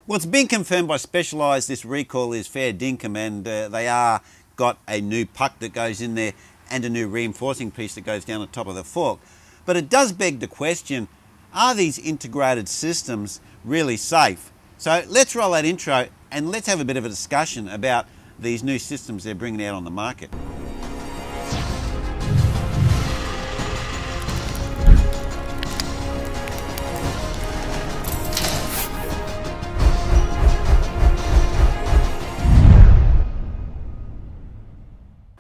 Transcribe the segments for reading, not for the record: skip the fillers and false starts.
Well, it's been confirmed by Specialized this recall is fair dinkum, and they are got a new puck that goes in there and a new reinforcing piece that goes down the top of the fork. But it does beg the question, are these integrated systems really safe? So let's roll that intro and let's have a bit of a discussion about these new systems they're bringing out on the market.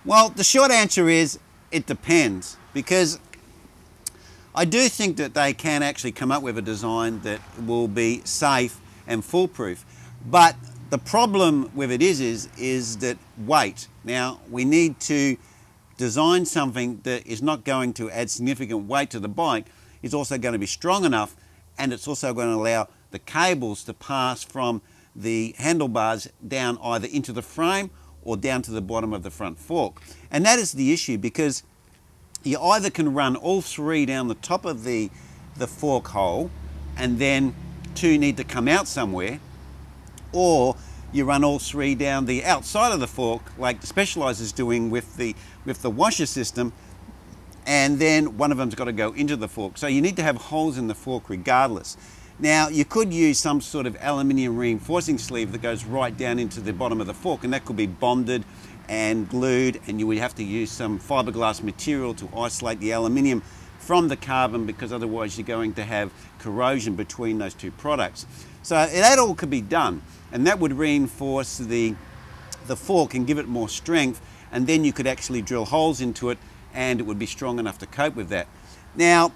Well, the short answer is it depends, because I do think that they can actually come up with a design that will be safe and foolproof. But the problem with it is that weight. Now, we need to design something that is not going to add significant weight to the bike. It's also going to be strong enough, and it's also going to allow the cables to pass from the handlebars down either into the frame or down to the bottom of the front fork. And that is the issue, because you either can run all three down the top of the fork hole, and then two need to come out somewhere, or you run all three down the outside of the fork like the Specialized is doing with the washer system, and then one of them's got to go into the fork. So you need to have holes in the fork regardless. Now, you could use some sort of aluminium reinforcing sleeve that goes right down into the bottom of the fork, and that could be bonded and glued, and you would have to use some fiberglass material to isolate the aluminium from the carbon, because otherwise you're going to have corrosion between those two products. So that all could be done, and that would reinforce the fork and give it more strength, and then you could actually drill holes into it and it would be strong enough to cope with that. Now,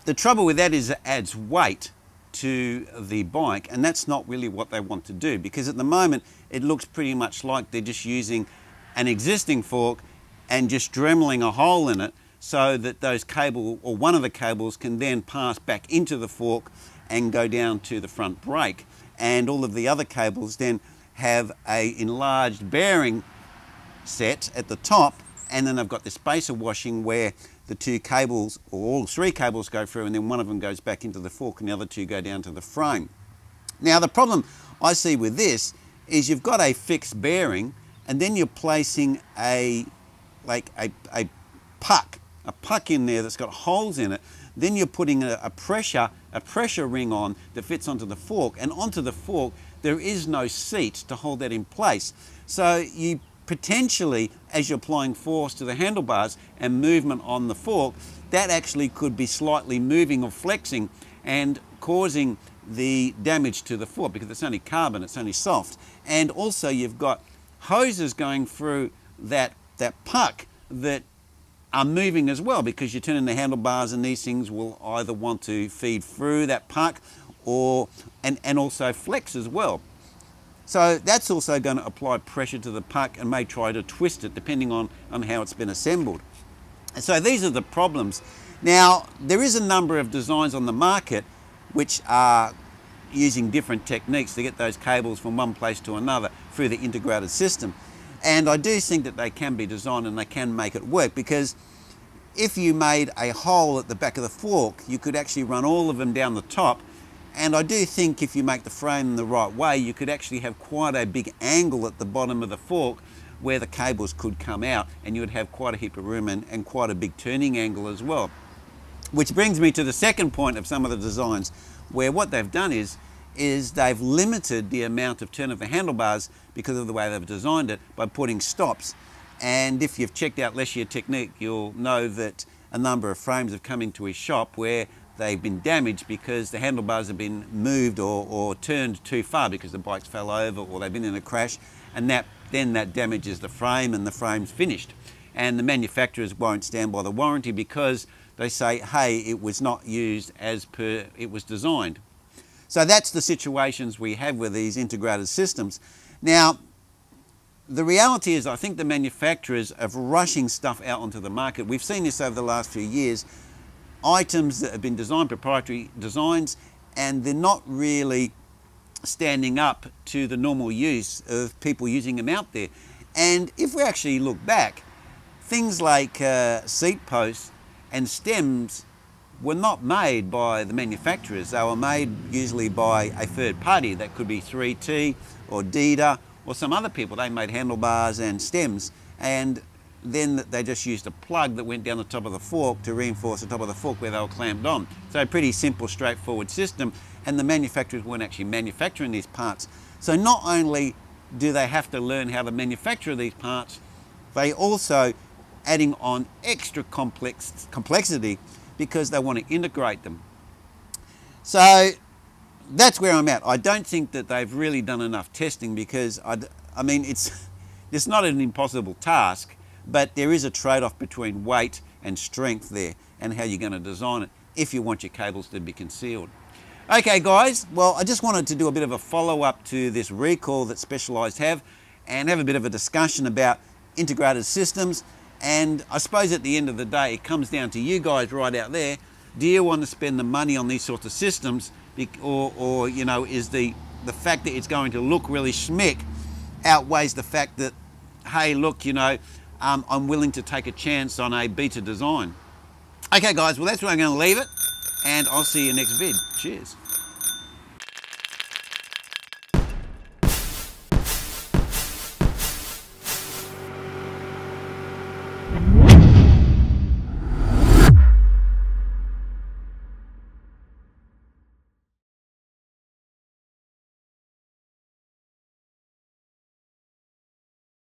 the trouble with that is it adds weight to the bike, and that's not really what they want to do, because at the moment it looks pretty much like they're just using an existing fork and just dremeling a hole in it so that those cable, or one of the cables, can then pass back into the fork and go down to the front brake, and all of the other cables then have a enlarged bearing set at the top, and then they've got the spacer washing where the two cables, or all three cables, go through, and then one of them goes back into the fork and the other two go down to the frame. Now, the problem I see with this is you've got a fixed bearing, and then you're placing a puck in there that's got holes in it. Then you're putting a pressure ring on that fits onto the fork, and onto the fork there is no seat to hold that in place. So you potentially, as you're applying force to the handlebars and movement on the fork, that actually could be slightly moving or flexing and causing the damage to the fork, because it's only carbon, it's only soft. And also you've got hoses going through that puck that are moving as well, because you're turning the handlebars, and these things will either want to feed through that puck or and also flex as well. So that's also going to apply pressure to the puck and may try to twist it depending on how it's been assembled. And so these are the problems. Now, there is a number of designs on the market which are using different techniques to get those cables from one place to another through the integrated system. And I do think that they can be designed and they can make it work, because if you made a hole at the back of the fork, you could actually run all of them down the top. And I do think if you make the frame the right way, you could actually have quite a big angle at the bottom of the fork where the cables could come out, and you would have quite a heap of room and quite a big turning angle as well. Which brings me to the second point of some of the designs, where what they've done is they've limited the amount of turn of the handlebars because of the way they've designed it by putting stops. And if you've checked out Leshier Technique, you'll know that a number of frames have come into his shop where they've been damaged because the handlebars have been moved or turned too far because the bikes fell over or they've been in a crash, and then that damages the frame and the frame's finished. And the manufacturers won't stand by the warranty because they say, hey, it was not used as per it was designed. So that's the situations we have with these integrated systems. Now, the reality is I think the manufacturers are rushing stuff out onto the market. We've seen this over the last few years. Items that have been designed, proprietary designs, and they're not really standing up to the normal use of people using them out there. And if we actually look back, things like seat posts and stems were not made by the manufacturers. They were made usually by a third party. That could be 3T or Dida or some other people. They made handlebars and stems, and then they just used a plug that went down the top of the fork to reinforce the top of the fork where they were clamped on. So a pretty simple, straightforward system, and the manufacturers weren't actually manufacturing these parts. So not only do they have to learn how to manufacture these parts, they also adding on extra complexity because they want to integrate them. So that's where I'm at. I don't think that they've really done enough testing, because I mean it's not an impossible task, but there is a trade-off between weight and strength there, and how you're going to design it if you want your cables to be concealed. Okay guys, well I just wanted to do a bit of a follow-up to this recall that Specialized have, and have a bit of a discussion about integrated systems. And I suppose at the end of the day it comes down to you guys right out there. Do you want to spend the money on these sorts of systems, or you know, is the fact that it's going to look really schmick outweighs the fact that, hey look, you know, I'm willing to take a chance on a beta design. Okay guys, well that's where I'm going to leave it, and I'll see you next vid. Cheers.